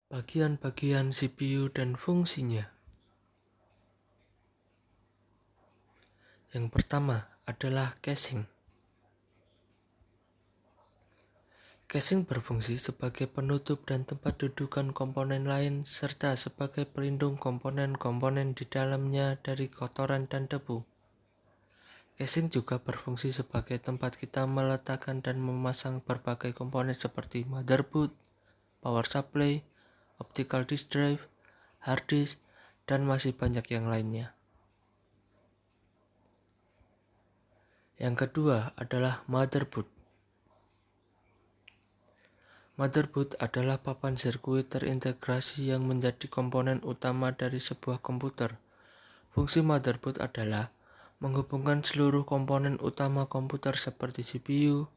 Bagian-bagian CPU dan fungsinya. Yang pertama adalah caching. Caching berfungsi sebagai penutup dan tempat dudukan komponen lain serta sebagai pelindung komponen-komponen di dalamnya dari kotoran dan debu. Caching juga berfungsi sebagai tempat kita meletakkan dan memasang berbagai komponen seperti motherboard, power supply, optical disk drive, hard disk, dan masih banyak yang lainnya. Yang kedua adalah motherboard. Motherboard adalah papan sirkuit terintegrasi yang menjadi komponen utama dari sebuah komputer. Fungsi motherboard adalah menghubungkan seluruh komponen utama komputer seperti CPU,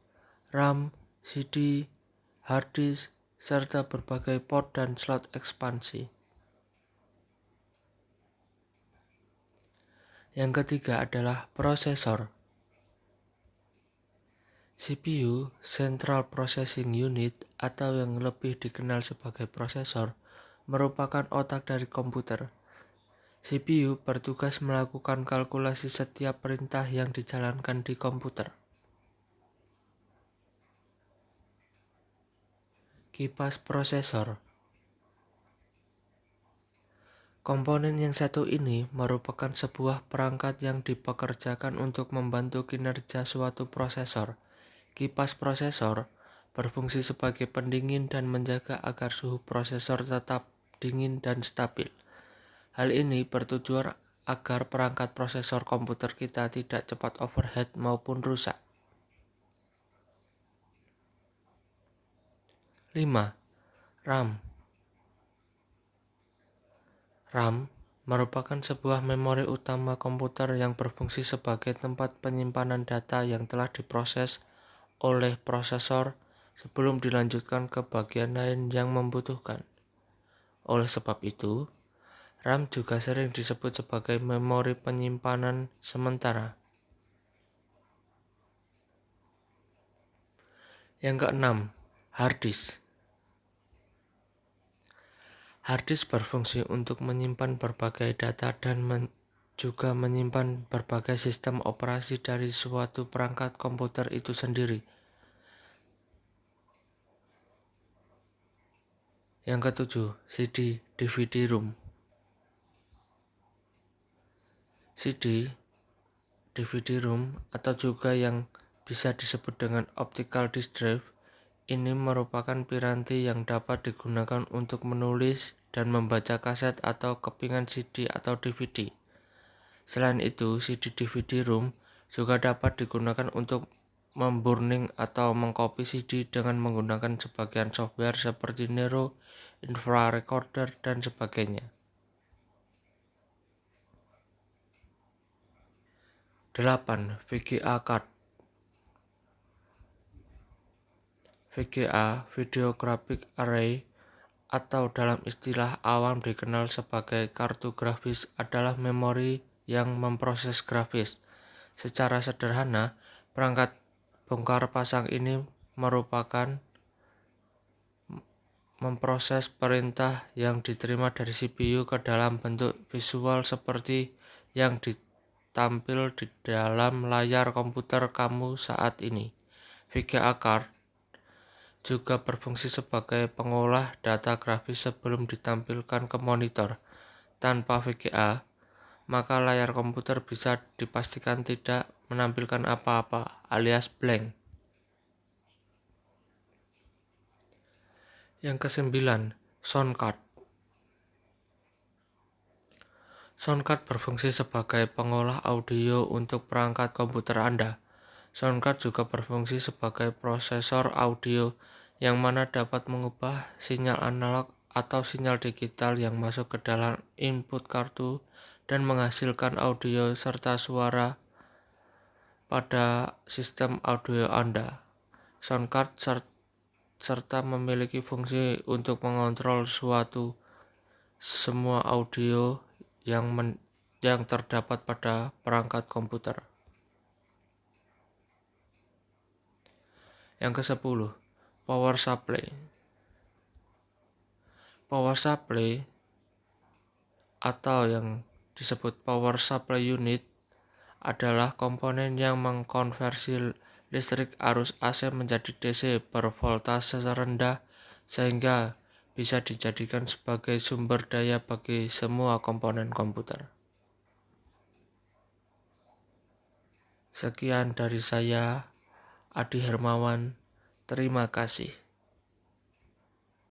RAM, CD, hard disk, serta berbagai port dan slot ekspansi. Yang ketiga adalah prosesor. CPU, Central Processing Unit, atau yang lebih dikenal sebagai prosesor, merupakan otak dari komputer. CPU bertugas melakukan kalkulasi setiap perintah yang dijalankan di komputer. Kipas prosesor. Komponen yang satu ini merupakan sebuah perangkat yang dipekerjakan untuk membantu kinerja suatu prosesor. Kipas prosesor berfungsi sebagai pendingin dan menjaga agar suhu prosesor tetap dingin dan stabil. Hal ini bertujuan agar perangkat prosesor komputer kita tidak cepat overheat maupun rusak. 5. RAM. RAM merupakan sebuah memori utama komputer yang berfungsi sebagai tempat penyimpanan data yang telah diproses oleh prosesor sebelum dilanjutkan ke bagian lain yang membutuhkan. Oleh sebab itu, RAM juga sering disebut sebagai memori penyimpanan sementara. Yang keenam, hard disk. Hard disk berfungsi untuk menyimpan berbagai data dan juga menyimpan berbagai sistem operasi dari suatu perangkat komputer itu sendiri. Yang ketujuh, CD, DVD-ROM. CD, DVD-ROM atau juga yang bisa disebut dengan optical disk drive ini merupakan piranti yang dapat digunakan untuk menulis dan membaca kaset atau kepingan CD atau DVD. Selain itu, CD DVD-ROM juga dapat digunakan untuk memburning atau mengcopy CD dengan menggunakan sebagian software seperti Nero, Infra Recorder, dan sebagainya. 8. VGA card. VGA, Video Graphic Array, atau dalam istilah awam dikenal sebagai kartu grafis adalah memori yang memproses grafis. Secara sederhana, perangkat bongkar pasang ini merupakan memproses perintah yang diterima dari CPU ke dalam bentuk visual seperti yang ditampil di dalam layar komputer kamu saat ini. VGA card juga berfungsi sebagai pengolah data grafis sebelum ditampilkan ke monitor. Tanpa VGA, maka layar komputer bisa dipastikan tidak menampilkan apa-apa, alias blank. Yang kesembilan, sound card. Sound card berfungsi sebagai pengolah audio untuk perangkat komputer Anda. Sound card juga berfungsi sebagai prosesor audio yang mana dapat mengubah sinyal analog atau sinyal digital yang masuk ke dalam input kartu dan menghasilkan audio serta suara pada sistem audio Anda. Sound card serta memiliki fungsi untuk mengontrol semua audio yang terdapat pada perangkat komputer. Yang ke-10, power supply. Power supply atau yang disebut power supply unit adalah komponen yang mengkonversi listrik arus AC menjadi DC bervoltase rendah sehingga bisa dijadikan sebagai sumber daya bagi semua komponen komputer. Sekian dari saya, Adi Hermawan. Terima kasih.